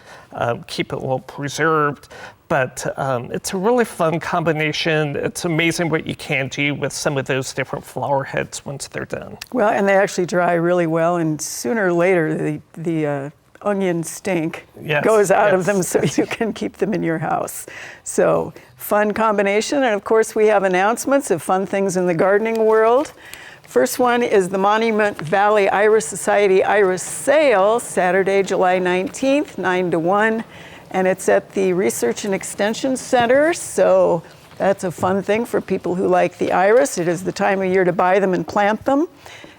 keep it well preserved. But it's a really fun combination. It's amazing what you can do with some of those different flower heads once they're done. Well, and they actually dry really well, and sooner or later the onion stink goes out of them, so you can keep them in your house. So fun combination, and of course we have announcements of fun things in the gardening world. First one is the Monument Valley Iris Society Iris Sale, Saturday, July 19th, 9 to 1. And it's at the Research and Extension Center, so that's a fun thing for people who like the iris. It is the time of year to buy them and plant them.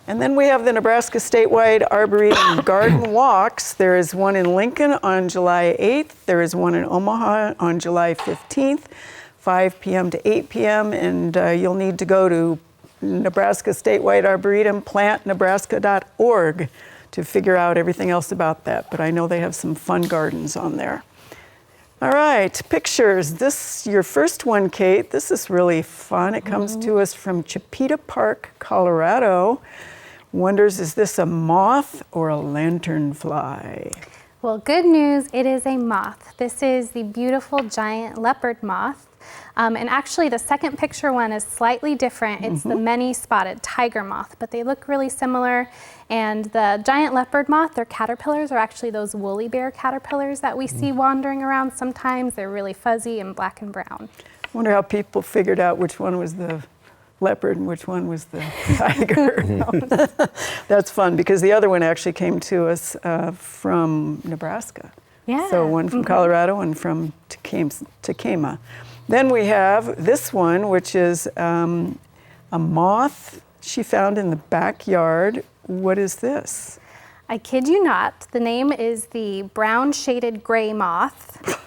And then we have the Nebraska Statewide Arboretum Garden Walks. There is one in Lincoln on July 8th. There is one in Omaha on July 15th, 5 p.m. to 8 p.m. And you'll need to go to Nebraska Statewide Arboretum, plantnebraska.org to figure out everything else about that. But I know they have some fun gardens on there. All right, pictures. This, your first one, Kait. This is really fun. It comes to us from Chipeta Park, Colorado. Wonders, is this a moth or a lanternfly? Well, good news, it is a moth. This is the beautiful giant leopard moth. And actually the second picture one is slightly different. It's the many-spotted tiger moth, but they look really similar. And the giant leopard moth, their caterpillars are actually those woolly bear caterpillars that we see wandering around sometimes. They're really fuzzy and black and brown. I wonder how people figured out which one was the leopard and which one was the tiger. That's fun, because the other one actually came to us from Nebraska. Yeah. So one from Colorado and from Takema. Then we have this one, which is a moth she found in the backyard. What is this? I kid you not, the name is the brown shaded gray moth.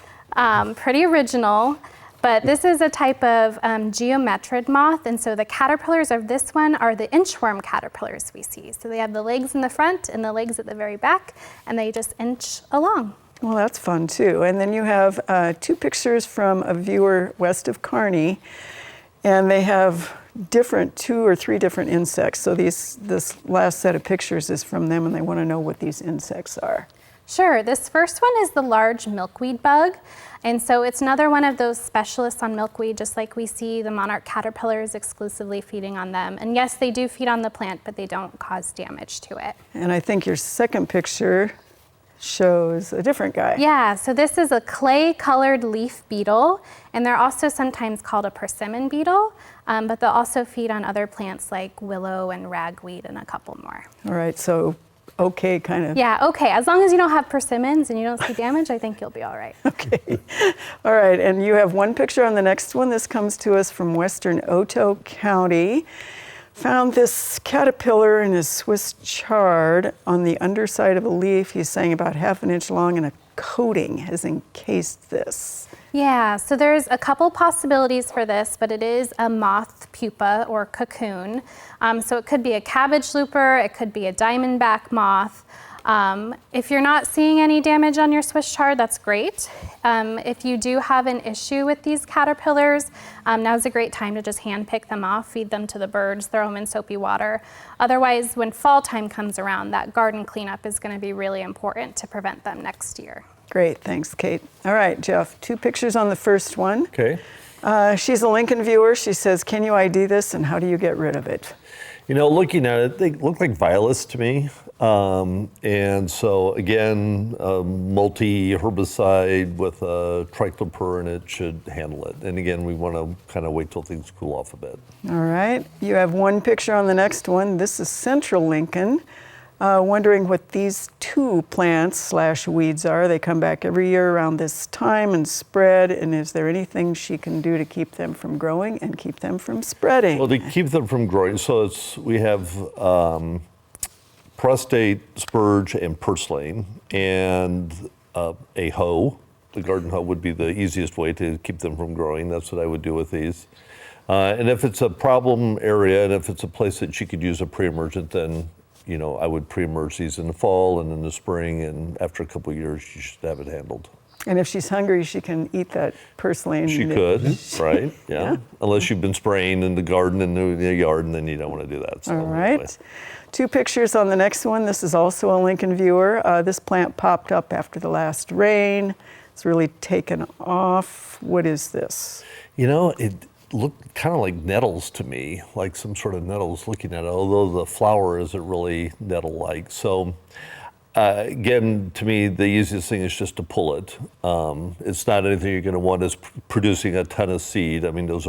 Pretty original, but this is a type of geometrid moth, and so the caterpillars of this one are the inchworm caterpillars we see. So they have the legs in the front and the legs at the very back, and they just inch along. Well, that's fun too. And then you have two pictures from a viewer west of Kearney, and they have 2 or 3 different insects. So this last set of pictures is from them, and they want to know what these insects are. Sure, this first one is the large milkweed bug. And so it's another one of those specialists on milkweed, just like we see the monarch caterpillars exclusively feeding on them. And yes, they do feed on the plant, but they don't cause damage to it. And I think your second picture shows a different guy. Yeah, so this is a clay-colored leaf beetle, and they're also sometimes called a persimmon beetle, but they'll also feed on other plants like willow and ragweed and a couple more. All right, so okay, kind of. Yeah, okay. As long as you don't have persimmons and you don't see damage, I think you'll be all right. Okay. All right, and you have one picture on the next one. This comes to us from western Otoe County. Found this caterpillar in his Swiss chard on the underside of a leaf. He's saying about 1/2 inch long, and a coating has encased this. Yeah, so there's a couple possibilities for this, but it is a moth pupa or cocoon. So it could be a cabbage looper, it could be a diamondback moth. If you're not seeing any damage on your Swiss chard, that's great. If you do have an issue with these caterpillars, now's a great time to just hand pick them off, feed them to the birds, throw them in soapy water. Otherwise, when fall time comes around, that garden cleanup is going to be really important to prevent them next year. Great, thanks, Kate. All right, Jeff, 2 pictures on the first one. Okay. She's a Lincoln viewer. She says, can you ID this, and how do you get rid of it? You know, looking at it, they look like violets to me. And so again, multi-herbicide with a triclopyr in it should handle it. And again, we want to kind of wait till things cool off a bit. All right, you have one picture on the next one. This is Central Lincoln. Wondering what these 2 plants / weeds are. They come back every year around this time and spread. And is there anything she can do to keep them from growing and keep them from spreading? Well, to keep them from growing, so we have prostate, spurge, and purslane, and a hoe. The garden hoe would be the easiest way to keep them from growing. That's what I would do with these. And if it's a problem area, and if it's a place that she could use a pre-emergent, then you know, I would pre-emerge these in the fall and in the spring, and after a couple of years, you should have it handled. And if she's hungry, she can eat that purslane. She could, right? Yeah. Unless you've been spraying in the garden and the yard, and then you don't want to do that. So all right. Anyway. 2 pictures on the next one. This is also a Lincoln viewer. This plant popped up after the last rain. It's really taken off. What is this? You know, it looked kind of like nettles to me, like some sort of nettles looking at it, although the flower isn't really nettle-like. So again, to me, the easiest thing is just to pull it. It's not anything you're going to want is producing a ton of seed. I mean, those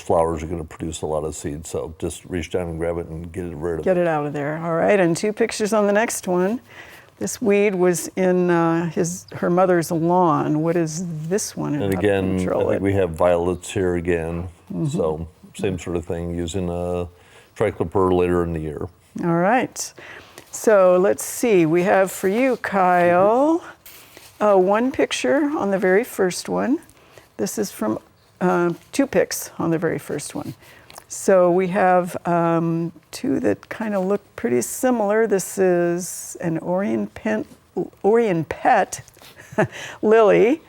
flowers are going to produce a lot of seed. So just reach down and grab it and get it rid of it. Get it out of there. All right, and 2 pictures on the next one. This weed was in her mother's lawn. What is this one? And again, I think we have violets here again. Mm-hmm. So same sort of thing, using a triclopyr later in the year. All right. So let's see. We have for you, Kyle, one picture on the very first one. This is from 2 pics on the very first one. So we have 2 that kind of look pretty similar. This is an Orient pet lily,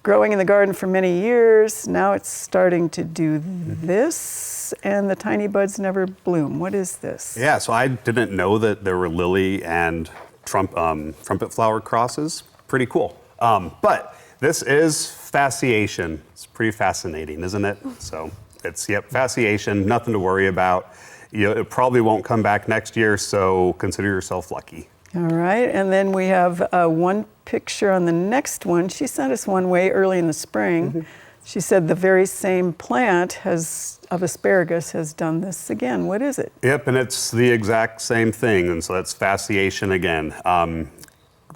growing in the garden for many years. Now it's starting to do this, and the tiny buds never bloom. What is this? Yeah, so I didn't know that there were lily and trumpet flower crosses. Pretty cool. But this is fasciation. It's pretty fascinating, isn't it? So. It's, fasciation, nothing to worry about. You know, it probably won't come back next year, so consider yourself lucky. All right, and then we have one picture on the next one. She sent us one way early in the spring. Mm-hmm. She said the very same plant of asparagus has done this again. What is it? Yep, and it's the exact same thing, and so that's fasciation again.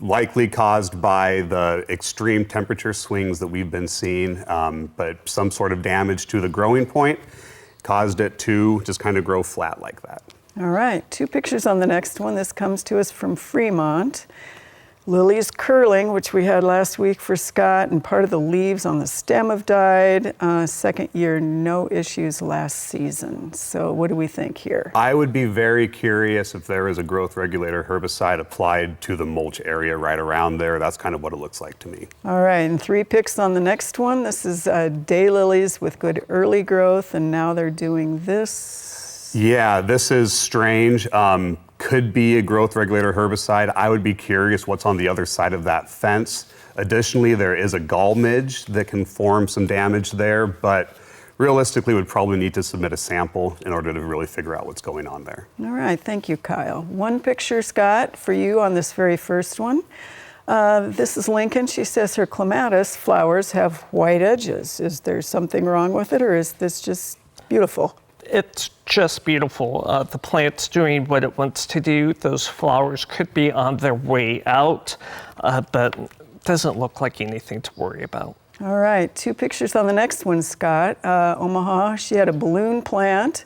Likely caused by the extreme temperature swings that we've been seeing, but some sort of damage to the growing point caused it to just kind of grow flat like that. All right, 2 pictures on the next one. This comes to us from Fremont. Lilies curling, which we had last week for Scott, and part of the leaves on the stem have died. Second year, no issues last season. So what do we think here? I would be very curious if there is a growth regulator herbicide applied to the mulch area right around there. That's kind of what it looks like to me. All right, and 3 picks on the next one. This is daylilies with good early growth, and now they're doing this. Yeah, this is strange. Could be a growth regulator herbicide. I would be curious what's on the other side of that fence. Additionally, there is a gall midge that can form some damage there, but realistically would probably need to submit a sample in order to really figure out what's going on there. All right, thank you, Kyle. 1 picture, Scott, for you on this very first one. This is Lincoln. She says her clematis flowers have white edges. Is there something wrong with it, or is this just beautiful? It's just beautiful. The plant's doing what it wants to do. Those flowers could be on their way out, but doesn't look like anything to worry about. All right, 2 pictures on the next one, Scott. Omaha, she had a balloon plant,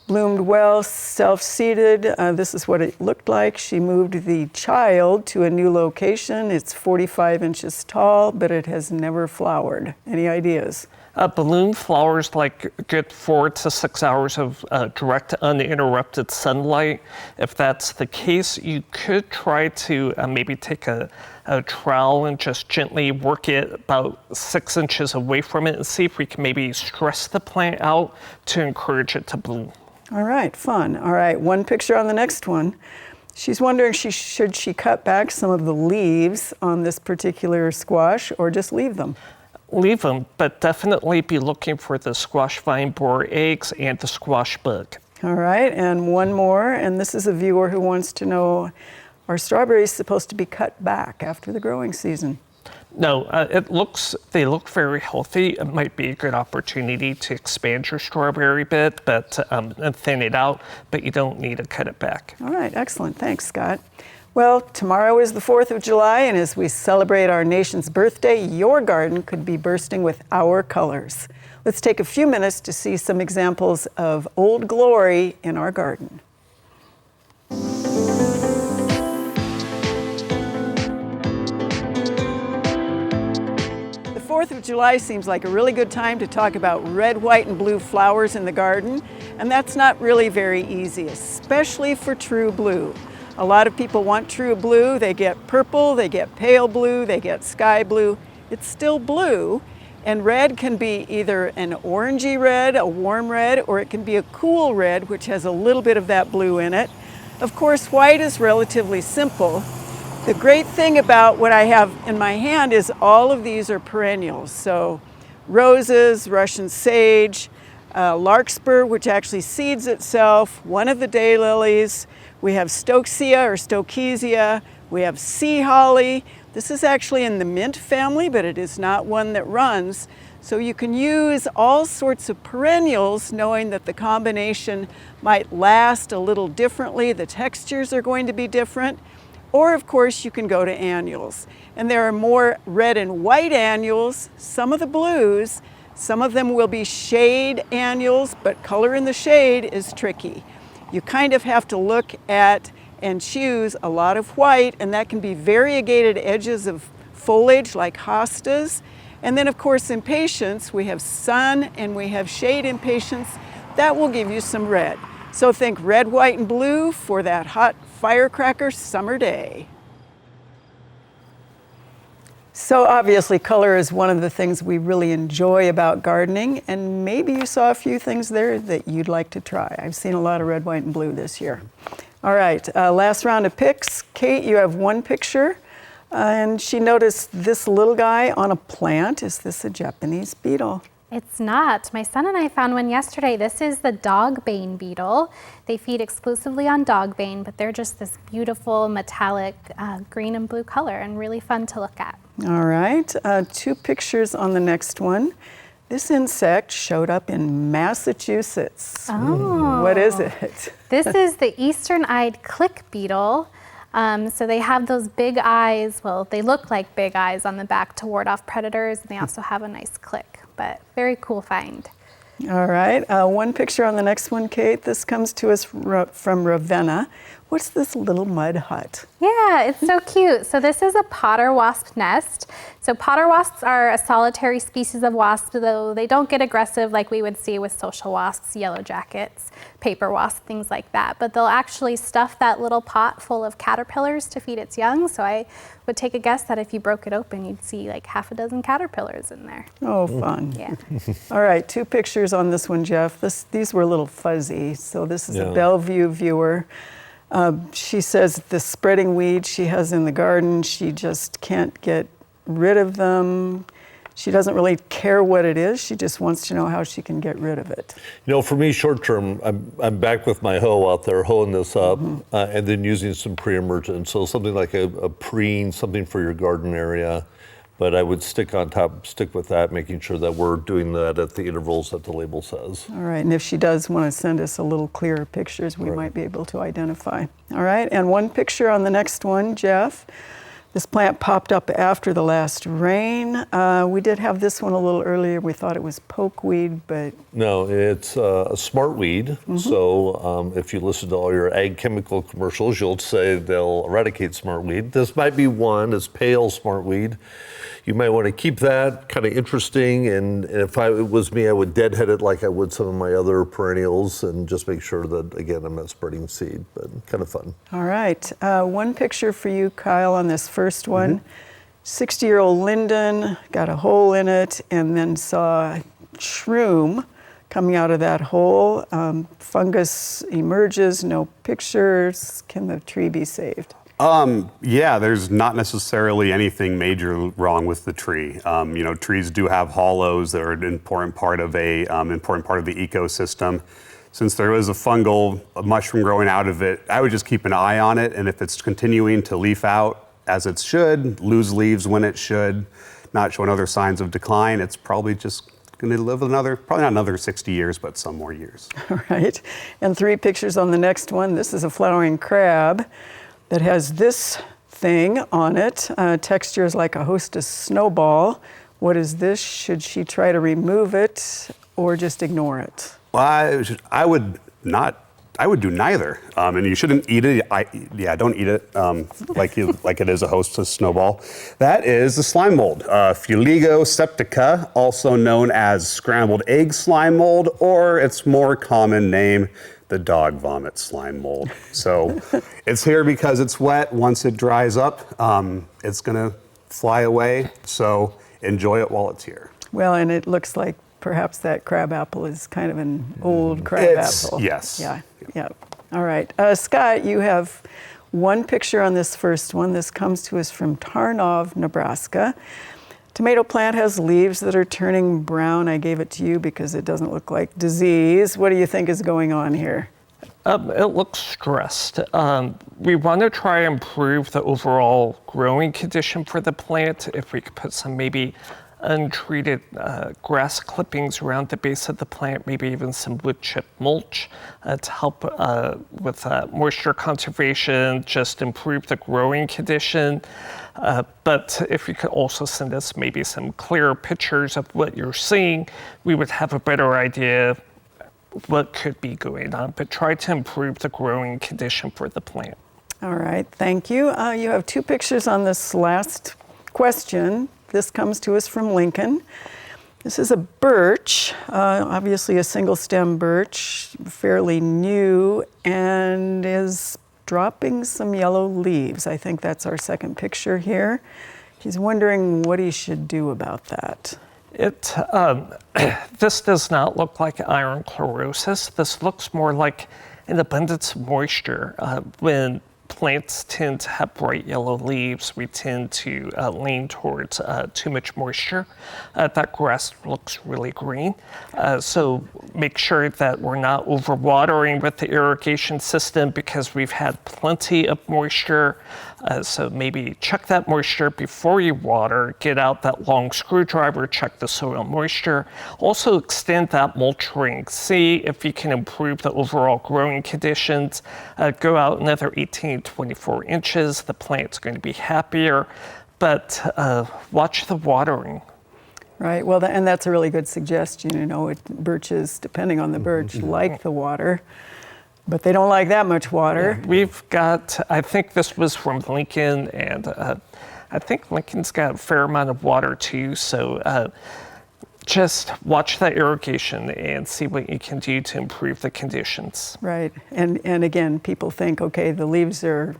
bloomed well, self-seeded. This is what it looked like. She moved the child to a new location. It's 45 inches tall, but it has never flowered. Any ideas? Balloon flowers like good 4 to 6 hours of direct uninterrupted sunlight. If that's the case, you could try to maybe take a trowel and just gently work it about 6 inches away from it and see if we can maybe stress the plant out to encourage it to bloom. All right, fun. All right, 1 picture on the next one. She's wondering should she cut back some of the leaves on this particular squash or just leave them? Leave them, but definitely be looking for the squash vine borer eggs and the squash bug. All right, and 1 more, and this is a viewer who wants to know, are strawberries supposed to be cut back after the growing season? No, they look very healthy. It might be a good opportunity to expand your strawberry bed, but and thin it out, but you don't need to cut it back. All right, excellent. Thanks, Scott. Well, tomorrow is the 4th of July, and as we celebrate our nation's birthday, your garden could be bursting with our colors. Let's take a few minutes to see some examples of old glory in our garden. The 4th of July seems like a really good time to talk about red, white, and blue flowers in the garden, and that's not really very easy, especially for true blue. A lot of people want true blue. They get purple, they get pale blue, they get sky blue. It's still blue, and red can be either an orangey red, a warm red, or it can be a cool red, which has a little bit of that blue in it. Of course, white is relatively simple. The great thing about what I have in my hand is all of these are perennials. So roses, Russian sage, larkspur, which actually seeds itself, one of the daylilies. We have Stokesea or Stokesia. We have sea holly. This is actually in the mint family, but it is not one that runs. So you can use all sorts of perennials, knowing that the combination might last a little differently. The textures are going to be different. Or of course, you can go to annuals. And there are more red and white annuals, some of the blues. Some of them will be shade annuals, but color in the shade is tricky. You kind of have to look at and choose a lot of white, and that can be variegated edges of foliage like hostas. And then of course impatiens, we have sun and we have shade impatiens. That will give you some red. So think red, white, and blue for that hot firecracker summer day. So obviously color is one of the things we really enjoy about gardening, and maybe you saw a few things there that you'd like to try. I've seen a lot of red, white, and blue this year. All right, last round of picks. Kait, you have 1 picture, and she noticed this little guy on a plant. Is this a Japanese beetle? It's not. My son and I found one yesterday. This is the dogbane beetle. They feed exclusively on dogbane, but they're just this beautiful metallic green and blue color and really fun to look at. All right, 2 pictures on the next one. This insect showed up in Massachusetts. Oh. What is it? This is the eastern-eyed click beetle. So they have those big eyes. Well, they look like big eyes on the back to ward off predators, and they also have a nice click, but very cool find. All right, 1 picture on the next one, Kait. This comes to us from Ravenna. What's this little mud hut? Yeah, it's so cute. So this is a potter wasp nest. So potter wasps are a solitary species of wasp, though they don't get aggressive like we would see with social wasps, yellow jackets, paper wasp, things like that. But they'll actually stuff that little pot full of caterpillars to feed its young. So I would take a guess that if you broke it open, you'd see like half a dozen caterpillars in there. Oh, fun. Yeah. All right, 2 pictures on this one, Jeff. These were a little fuzzy. So this is a Bellevue viewer. She says the spreading weeds she has in the garden, she just can't get rid of them. She doesn't really care what it is. She just wants to know how she can get rid of it. You know, for me, short term, I'm back with my hoe out there, hoeing this up, and then using some pre-emergent. So something like a preen, something for your garden area. But I would stick with that, making sure that we're doing that at the intervals that the label says. All right, and if she does want to send us a little clearer pictures, we might be able to identify. All right, and 1 picture on the next one, Jeff. This plant popped up after the last rain. We did have this one a little earlier. We thought it was pokeweed, but... No, it's a smartweed. So if you listen to all your ag chemical commercials, you'll say they'll eradicate smartweed. This might be one. It's pale smartweed. You might want to keep that kind of interesting, and if it was me, I would deadhead it like I would some of my other perennials and just make sure that, again, I'm not spreading seed, but kind of fun. All right, 1 picture for you, Kyle, on this first one. 60-year-old linden, got a hole in it, and then saw shroom coming out of that hole. Fungus emerges, no pictures. Can the tree be saved? Yeah, there's not necessarily anything major wrong with the tree. You know, trees do have hollows that are an important part of the ecosystem. Since there is a mushroom growing out of it, I would just keep an eye on it, and if it's continuing to leaf out as it should, lose leaves when it should, not showing other signs of decline, it's probably just going to live probably not another 60 years, but some more years. All right, and 3 pictures on the next one. This is a flowering crab that has this thing on it. Texture is like a Hostess snowball. What is this? Should she try to remove it or just ignore it? Well, I would do neither. And you shouldn't eat it. Don't eat it like it is a Hostess snowball. That is the slime mold, Fuligo septica, also known as scrambled egg slime mold, or its more common name, the dog vomit slime mold. So it's here because it's wet. Once it dries up, it's gonna fly away. So enjoy it while it's here. Well, and it looks like perhaps that crab apple is kind of an old crab apple. Yes. Yeah. All right. Scott, you have 1 picture on this first one. This comes to us from Tarnov, Nebraska. Tomato plant has leaves that are turning brown. I gave it to you because it doesn't look like disease. What do you think is going on here? It looks stressed. We want to try and improve the overall growing condition for the plant. If we could put some maybe untreated grass clippings around the base of the plant, maybe even some wood chip mulch to help with moisture conservation, just improve the growing condition. But if you could also send us maybe some clearer pictures of what you're seeing, we would have a better idea what could be going on, but try to improve the growing condition for the plant. All right, thank you. You have 2 pictures on this last question. This comes to us from Lincoln. This is a birch, obviously a single stem birch, fairly new, and is dropping some yellow leaves. I think that's our second picture here. He's wondering what he should do about that. This does not look like iron chlorosis. This looks more like an abundance of moisture. When plants tend to have bright yellow leaves, we tend to lean towards too much moisture. That grass looks really green. So make sure that we're not overwatering with the irrigation system because we've had plenty of moisture. So maybe check that moisture before you water, get out that long screwdriver, check the soil moisture. Also extend that mulch ring. See if you can improve the overall growing conditions. Go out another 18 to 24 inches. The plant's going to be happier, but watch the watering. Right, well, and that's a really good suggestion. You know, birches, depending on the birch, like the water. But they don't like that much water. We've got, I think this was from Lincoln, and I think Lincoln's got a fair amount of water too. So just watch that irrigation and see what you can do to improve the conditions. Right. And again, people think, okay, the leaves they're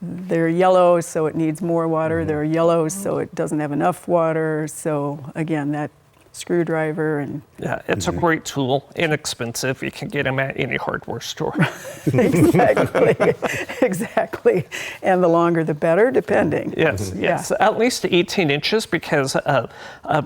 yellow, so it needs more water. They're yellow, so it doesn't have enough water. So again, that screwdriver and Yeah, it's a great tool, inexpensive. You can get them at any hardware store. exactly. And the longer the better, depending. Yes, yes, at least 18 inches, because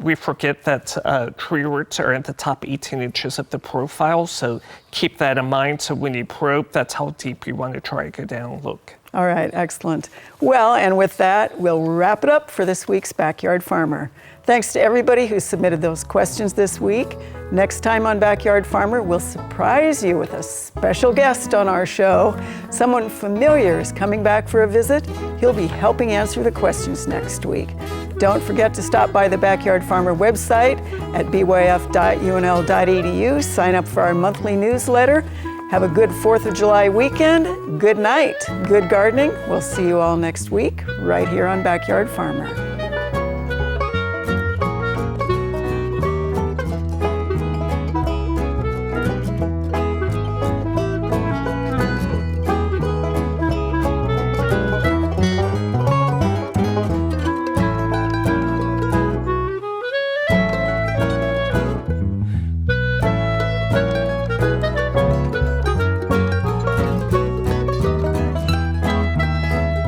we forget that tree roots are at the top 18 inches of the profile. So keep that in mind. So when you probe, that's how deep you want to try to go down and look. All right, excellent. Well, and with that, we'll wrap it up for this week's Backyard Farmer. Thanks to everybody who submitted those questions this week. Next time on Backyard Farmer, we'll surprise you with a special guest on our show. Someone familiar is coming back for a visit. He'll be helping answer the questions next week. Don't forget to stop by the Backyard Farmer website at byf.unl.edu. Sign up for our monthly newsletter. Have a good 4th of July weekend. Good night. Good gardening. We'll see you all next week right here on Backyard Farmer.